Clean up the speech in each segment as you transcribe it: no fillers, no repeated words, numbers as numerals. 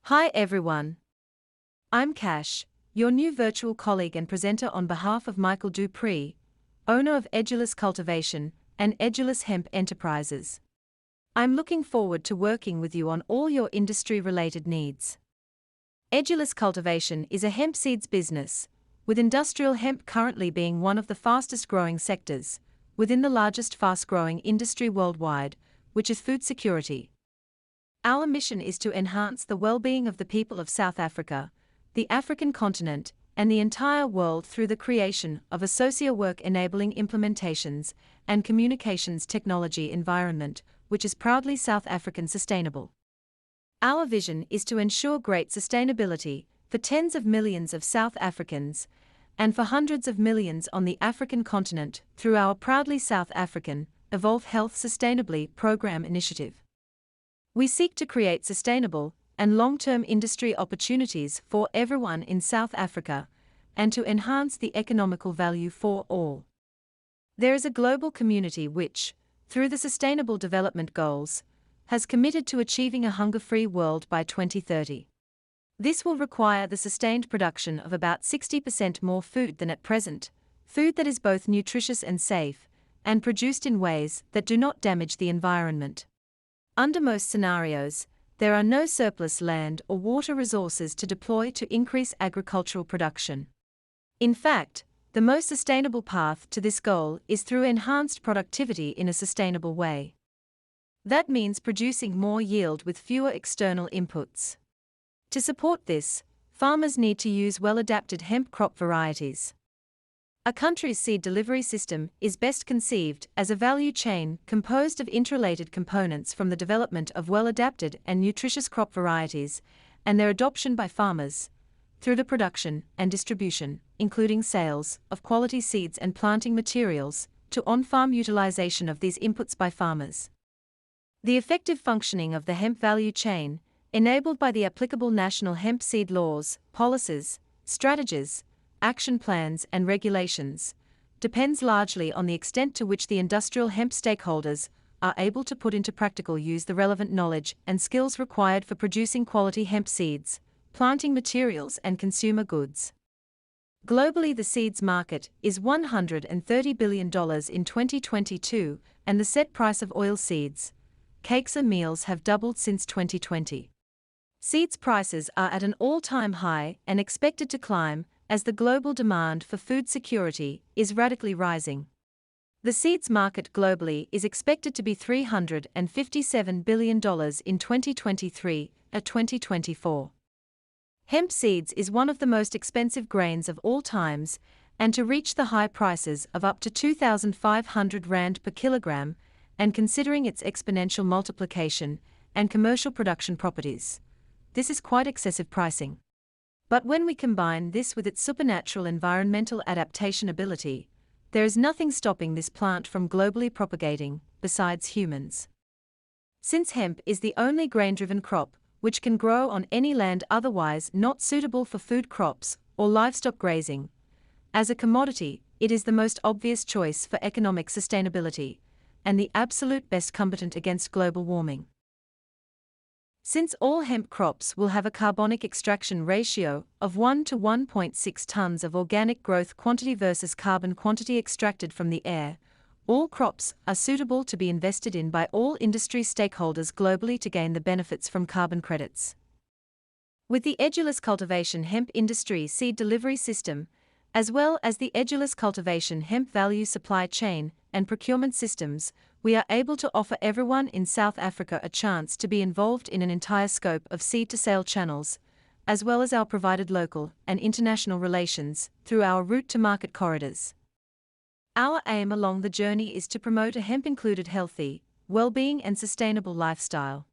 Hi everyone. I'm Cash, your new virtual colleague and presenter on behalf of Michael Dupree, owner of Edulous Cultivation and Edulous Hemp Enterprises. I'm looking forward to working with you on all your industry-related needs. Edulous Cultivation is a hemp seeds business, with industrial hemp currently being one of the fastest-growing sectors within the largest fast-growing industry worldwide, which is food security. Our mission is to enhance the well-being of the people of South Africa, the African continent, and the entire world through the creation of a socio-work-enabling implementations and communications technology environment, which is proudly South African sustainable. Our vision is to ensure great sustainability for tens of millions of South Africans and for hundreds of millions on the African continent through our proudly South African Evolve Health Sustainably program initiative. We seek to create sustainable and long-term industry opportunities for everyone in South Africa and to enhance the economical value for all. There is a global community which, through the Sustainable Development Goals, has committed to achieving a hunger-free world by 2030. This will require the sustained production of about 60% more food than at present, food that is both nutritious and safe, and produced in ways that do not damage the environment. Under most scenarios, there are no surplus land or water resources to deploy to increase agricultural production. In fact, the most sustainable path to this goal is through enhanced productivity in a sustainable way. That means producing more yield with fewer external inputs. To support this, farmers need to use well-adapted hemp crop varieties. A country's seed delivery system is best conceived as a value chain composed of interrelated components from the development of well-adapted and nutritious crop varieties and their adoption by farmers, through the production and distribution, including sales, of quality seeds and planting materials, to on-farm utilization of these inputs by farmers. The effective functioning of the hemp value chain, enabled by the applicable national hemp seed laws, policies, strategies, action plans and regulations, depends largely on the extent to which the industrial hemp stakeholders are able to put into practical use the relevant knowledge and skills required for producing quality hemp seeds, planting materials and consumer goods. Globally, the seeds market is $130 billion in 2022, and the set price of oil seeds, cakes and meals have doubled since 2020. Seeds prices are at an all-time high and expected to climb as the global demand for food security is radically rising. The seeds market globally is expected to be $357 billion in 2023 to 2024. Hemp seeds is one of the most expensive grains of all times, and to reach the high prices of up to 2,500 Rand per kilogram, and considering its exponential multiplication and commercial production properties, this is quite excessive pricing. But when we combine this with its supernatural environmental adaptation ability, there is nothing stopping this plant from globally propagating, besides humans. Since hemp is the only grain-driven crop which can grow on any land otherwise not suitable for food crops or livestock grazing, as a commodity, it is the most obvious choice for economic sustainability, and the absolute best combatant against global warming. Since all hemp crops will have a carbonic extraction ratio of 1 to 1.6 tons of organic growth quantity versus carbon quantity extracted from the air, all crops are suitable to be invested in by all industry stakeholders globally to gain the benefits from carbon credits. With the Edulous Cultivation Hemp Industry Seed Delivery System, as well as the Edulous Cultivation Hemp Value Supply Chain and Procurement Systems, we are able to offer everyone in South Africa a chance to be involved in an entire scope of seed-to-sale channels, as well as our provided local and international relations through our route-to-market corridors. Our aim along the journey is to promote a hemp-included healthy, well-being and sustainable lifestyle.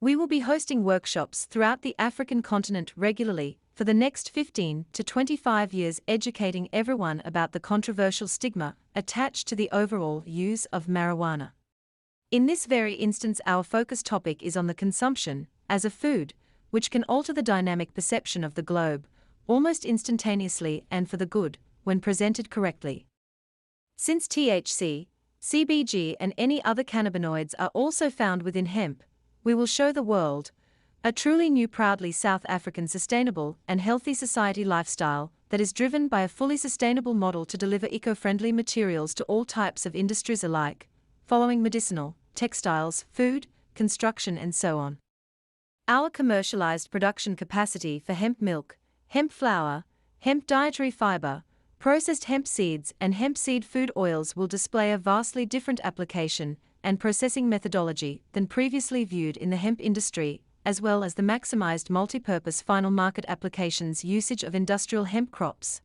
We will be hosting workshops throughout the African continent regularly for the next 15 to 25 years, educating everyone about the controversial stigma attached to the overall use of marijuana. In this very instance, our focus topic is on the consumption as a food, which can alter the dynamic perception of the globe almost instantaneously and for the good when presented correctly. Since THC, CBG and any other cannabinoids are also found within hemp, we will show the world A truly new proudly South African sustainable and healthy society lifestyle that is driven by a fully sustainable model to deliver eco-friendly materials to all types of industries alike, following medicinal, textiles, food, construction and so on. Our commercialized production capacity for hemp milk, hemp flour, hemp dietary fiber, processed hemp seeds and hemp seed food oils will display a vastly different application and processing methodology than previously viewed in the hemp industry, as well as the maximized multi-purpose final market applications usage of industrial hemp crops.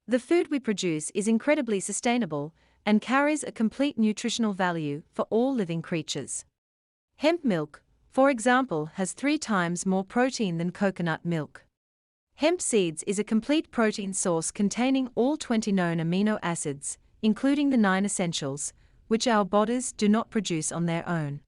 The food we produce is incredibly sustainable and carries a complete nutritional value for all living creatures. Hemp milk, for example, has 3 times more protein than coconut milk. Hemp seeds is a complete protein source containing all 20 known amino acids, including the 9 essentials, which our bodies do not produce on their own.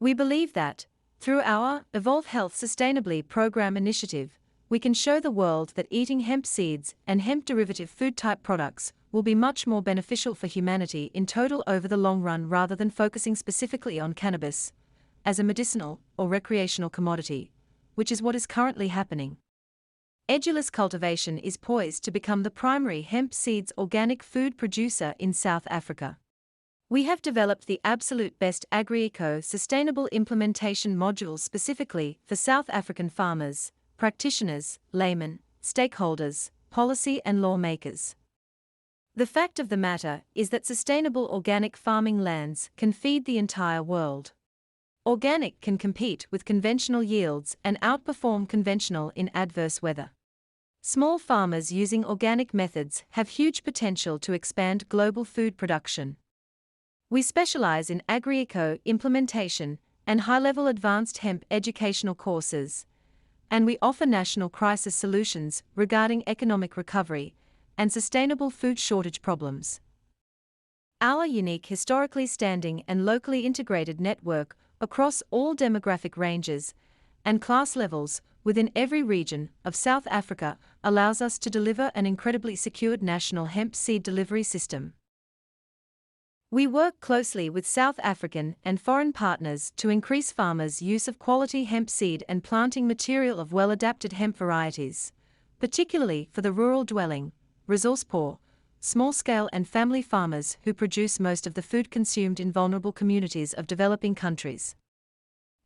We believe that, through our Evolve Health Sustainably program initiative, we can show the world that eating hemp seeds and hemp derivative food type products will be much more beneficial for humanity in total over the long run rather than focusing specifically on cannabis as a medicinal or recreational commodity, which is what is currently happening. Edulous cultivation is poised to become the primary hemp seeds organic food producer in South Africa. We have developed the absolute best Agri-Eco sustainable implementation modules specifically for South African farmers, practitioners, laymen, stakeholders, policy and lawmakers. The fact of the matter is that sustainable organic farming lands can feed the entire world. Organic can compete with conventional yields and outperform conventional in adverse weather. Small farmers using organic methods have huge potential to expand global food production. We specialize in Agri-Eco implementation and high-level advanced hemp educational courses, and we offer national crisis solutions regarding economic recovery and sustainable food shortage problems. Our unique historically standing and locally integrated network across all demographic ranges and class levels within every region of South Africa allows us to deliver an incredibly secured national hemp seed delivery system. We work closely with South African and foreign partners to increase farmers' use of quality hemp seed and planting material of well-adapted hemp varieties, particularly for the rural dwelling, resource-poor, small-scale and family farmers who produce most of the food consumed in vulnerable communities of developing countries.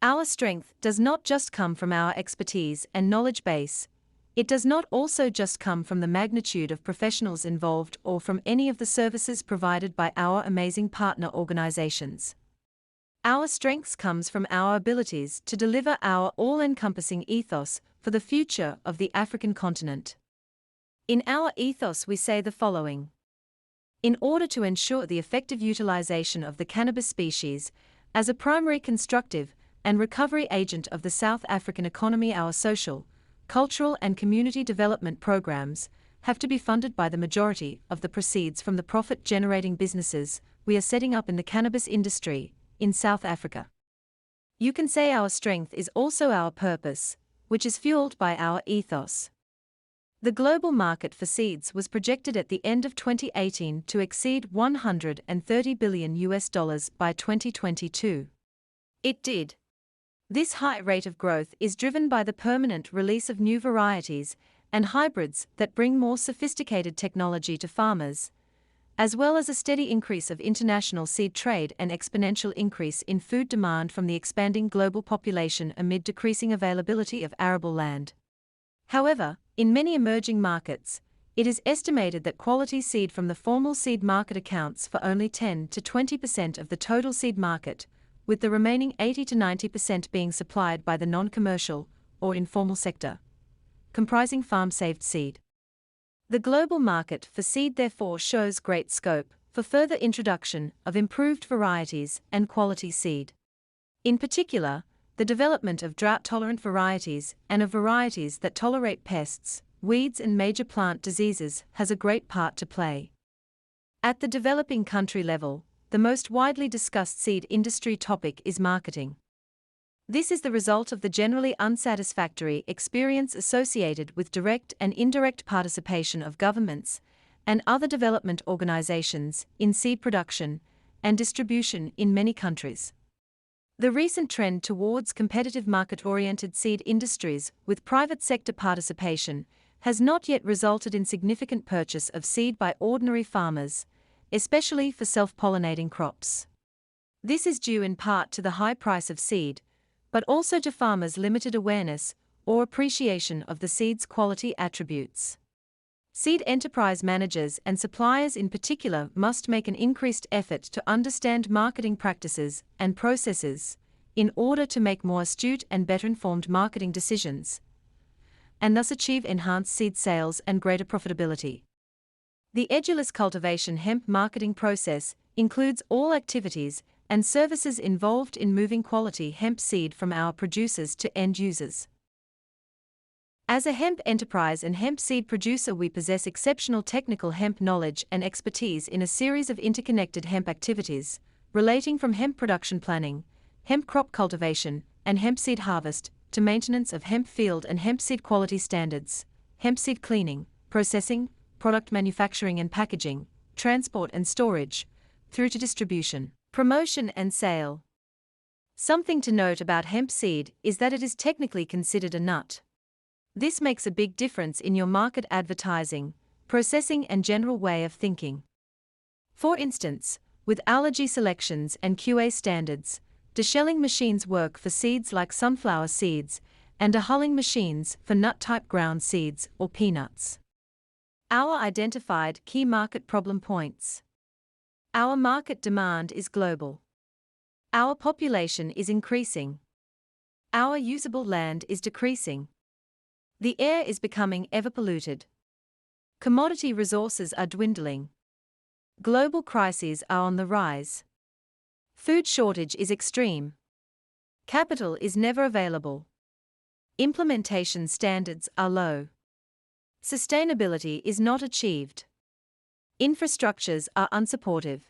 Our strength does not just come from our expertise and knowledge base. It does not also just come from the magnitude of professionals involved or from any of the services provided by our amazing partner organizations. Our strengths comes from our abilities to deliver our all-encompassing ethos for the future of the African continent. In our ethos we say the following. In order to ensure the effective utilization of the cannabis species as a primary constructive and recovery agent of the South African economy, our social, cultural and community development programs have to be funded by the majority of the proceeds from the profit-generating businesses we are setting up in the cannabis industry in South Africa. You can say our strength is also our purpose, which is fueled by our ethos. The global market for seeds was projected at the end of 2018 to exceed $130 billion by 2022. It did. This high rate of growth is driven by the permanent release of new varieties and hybrids that bring more sophisticated technology to farmers, as well as a steady increase of international seed trade and exponential increase in food demand from the expanding global population amid decreasing availability of arable land. However, in many emerging markets, it is estimated that quality seed from the formal seed market accounts for only 10 to 20% of the total seed market, with the remaining 80 to 90% being supplied by the non-commercial or informal sector, comprising farm-saved seed. The global market for seed therefore shows great scope for further introduction of improved varieties and quality seed. In particular, the development of drought-tolerant varieties and of varieties that tolerate pests, weeds and major plant diseases has a great part to play. At the developing country level, the most widely discussed seed industry topic is marketing. This is the result of the generally unsatisfactory experience associated with direct and indirect participation of governments and other development organizations in seed production and distribution in many countries. The recent trend towards competitive market-oriented seed industries with private sector participation has not yet resulted in significant purchase of seed by ordinary farmers, especially for self-pollinating crops. This is due in part to the high price of seed, but also to farmers' limited awareness or appreciation of the seed's quality attributes. Seed enterprise managers and suppliers in particular must make an increased effort to understand marketing practices and processes in order to make more astute and better informed marketing decisions, and thus achieve enhanced seed sales and greater profitability. The edulous cultivation hemp marketing process includes all activities and services involved in moving quality hemp seed from our producers to end users. As a hemp enterprise and hemp seed producer, we possess exceptional technical hemp knowledge and expertise in a series of interconnected hemp activities, relating from hemp production planning, hemp crop cultivation, and hemp seed harvest, to maintenance of hemp field and hemp seed quality standards, hemp seed cleaning, processing, product manufacturing and packaging, transport and storage, through to distribution, promotion and sale. Something to note about hemp seed is that it is technically considered a nut. This makes a big difference in your market advertising, processing and general way of thinking. For instance, with allergy selections and QA standards, deshelling machines work for seeds like sunflower seeds and dehulling machines for nut-type ground seeds or peanuts. Our identified key market problem points. Our market demand is global. Our population is increasing. Our usable land is decreasing. The air is becoming ever polluted. Commodity resources are dwindling. Global crises are on the rise. Food shortage is extreme. Capital is never available. Implementation standards are low. Sustainability is not achieved. Infrastructures are unsupportive.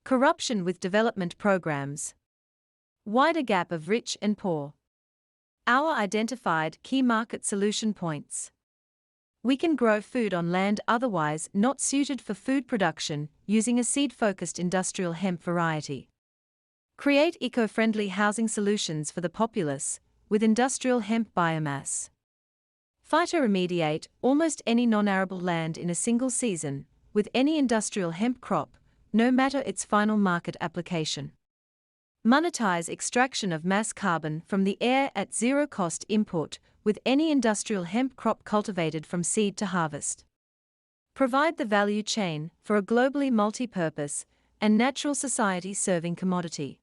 Corruption with development programs. Wider gap of rich and poor. Our identified key market solution points. We can grow food on land otherwise not suited for food production using a seed-focused industrial hemp variety. Create eco-friendly housing solutions for the populace with industrial hemp biomass. Phytoremediate almost any non-arable land in a single season with any industrial hemp crop, no matter its final market application. Monetize extraction of mass carbon from the air at zero-cost input with any industrial hemp crop cultivated from seed to harvest. Provide the value chain for a globally multi-purpose and natural society-serving commodity.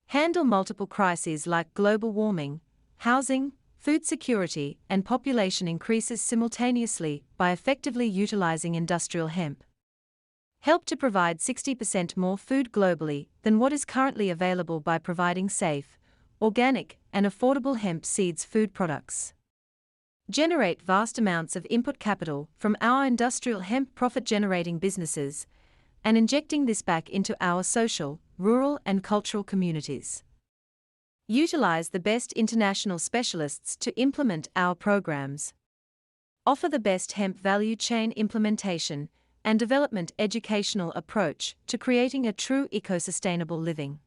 Handle multiple crises like global warming, housing, food security, and population increases simultaneously by effectively utilizing industrial hemp. Help to provide 60% more food globally than what is currently available by providing safe, organic, and affordable hemp seeds food products. Generate vast amounts of input capital from our industrial hemp profit-generating businesses and injecting this back into our social, rural, and cultural communities. Utilize the best international specialists to implement our programs. Offer the best hemp value chain implementation and development educational approach to creating a true eco-sustainable living.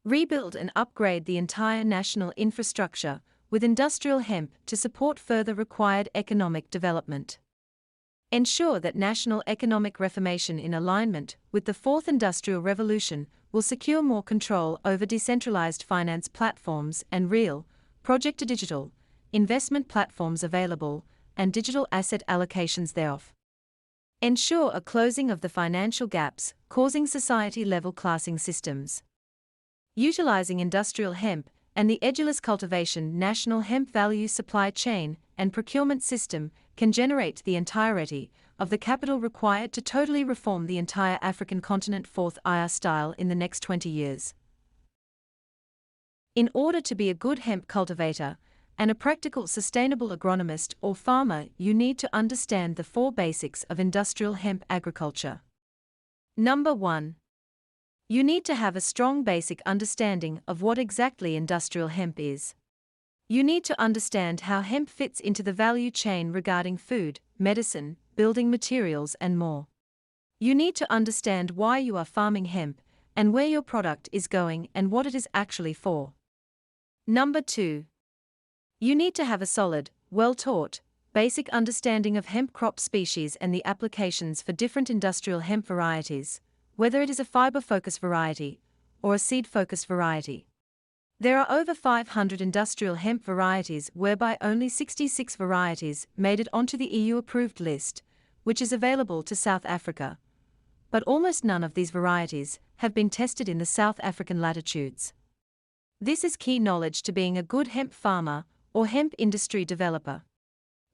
Rebuild and upgrade the entire national infrastructure with industrial hemp to support further required economic development. Ensure that national economic reformation in alignment with the Fourth Industrial Revolution will secure more control over decentralized finance platforms and real, project-to-digital, investment platforms available, and digital asset allocations thereof. Ensure a closing of the financial gaps causing society-level classing systems. Utilizing industrial hemp and the edulous cultivation national hemp value supply chain and procurement system can generate the entirety of the capital required to totally reform the entire African continent fourth IR style in the next 20 years. In order to be a good hemp cultivator and a practical sustainable agronomist or farmer, you need to understand the 4 basics of industrial hemp agriculture. Number 1. You need to have a strong basic understanding of what exactly industrial hemp is. You need to understand how hemp fits into the value chain regarding food, medicine, building materials, and more. You need to understand why you are farming hemp and where your product is going and what it is actually for. Number 2. You need to have a solid, well-taught, basic understanding of hemp crop species and the applications for different industrial hemp varieties, whether it is a fiber-focused variety or a seed-focused variety. There are over 500 industrial hemp varieties, whereby only 66 varieties made it onto the EU-approved list, which is available to South Africa. But almost none of these varieties have been tested in the South African latitudes. This is key knowledge to being a good hemp farmer or hemp industry developer.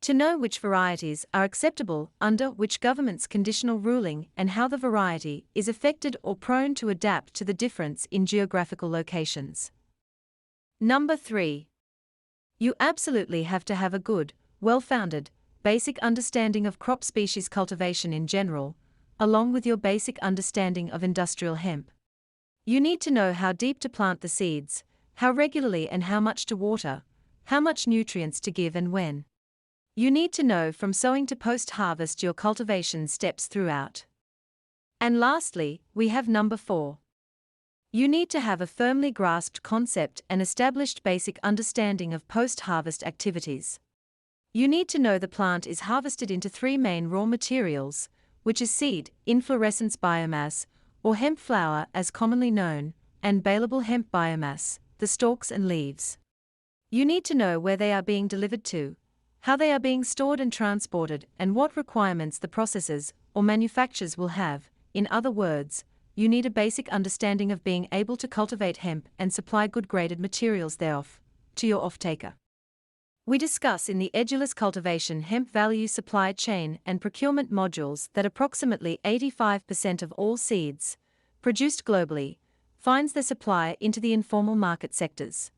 To know which varieties are acceptable under which government's conditional ruling and how the variety is affected or prone to adapt to the difference in geographical locations. Number 3. You absolutely have to have a good, well-founded, basic understanding of crop species cultivation in general, along with your basic understanding of industrial hemp. You need to know how deep to plant the seeds, how regularly and how much to water, how much nutrients to give and when. You need to know from sowing to post-harvest your cultivation steps throughout. And lastly, we have number 4. You need to have a firmly grasped concept and established basic understanding of post-harvest activities. You need to know the plant is harvested into 3 main raw materials, which is seed, inflorescence biomass, or hemp flower as commonly known, and baleable hemp biomass, the stalks and leaves. You need to know where they are being delivered to, how they are being stored and transported, and what requirements the processors or manufacturers will have. In other words, you need a basic understanding of being able to cultivate hemp and supply good graded materials thereof to your off-taker. We discuss in the Edulous Cultivation Hemp Value Supply Chain and Procurement modules that approximately 85% of all seeds produced globally finds their supply into the informal market sectors.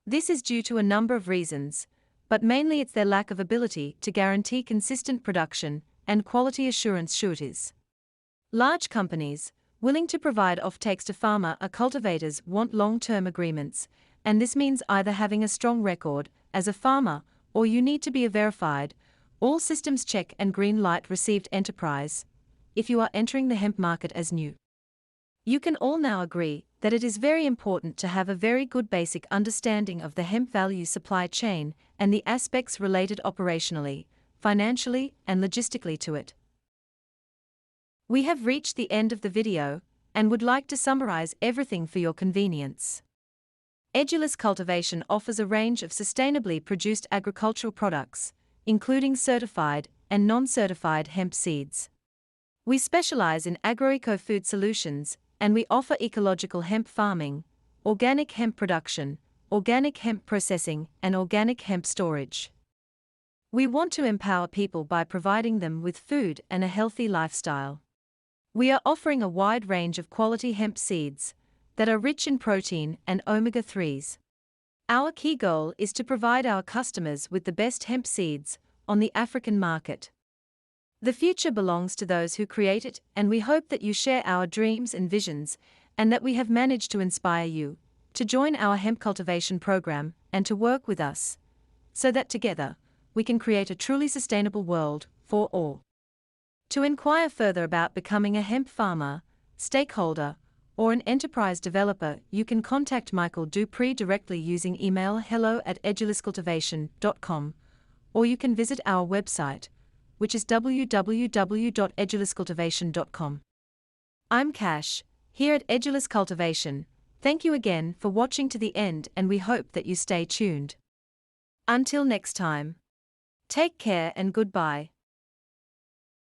This is due to a number of reasons, but mainly it's their lack of ability to guarantee consistent production and quality assurance sureties. Large companies willing to provide offtakes to farmer or cultivators want long-term agreements, and this means either having a strong record as a farmer or you need to be a verified, all systems check and green light received enterprise if you are entering the hemp market as new. You can all now agree that it is very important to have a very good basic understanding of the hemp value supply chain and the aspects related operationally, financially, and logistically to it. We have reached the end of the video and would like to summarize everything for your convenience. Edulous Cultivation offers a range of sustainably produced agricultural products, including certified and non-certified hemp seeds. We specialize in agri-eco-food solutions, and we offer ecological hemp farming, organic hemp production, organic hemp processing, and organic hemp storage. We want to empower people by providing them with food and a healthy lifestyle. We are offering a wide range of quality hemp seeds that are rich in protein and omega-3s. Our key goal is to provide our customers with the best hemp seeds on the African market. The future belongs to those who create it, and we hope that you share our dreams and visions, and that we have managed to inspire you to join our hemp cultivation program and to work with us, so that together we can create a truly sustainable world for all. To inquire further about becoming a hemp farmer, stakeholder, or an enterprise developer, you can contact Michael Dupree directly using email hello@edulouscultivation.com, or you can visit our website, which is www.edulouscultivation.com. I'm Cash, here at Edulous Cultivation. Thank you again for watching to the end, and we hope that you stay tuned. Until next time. Take care and goodbye.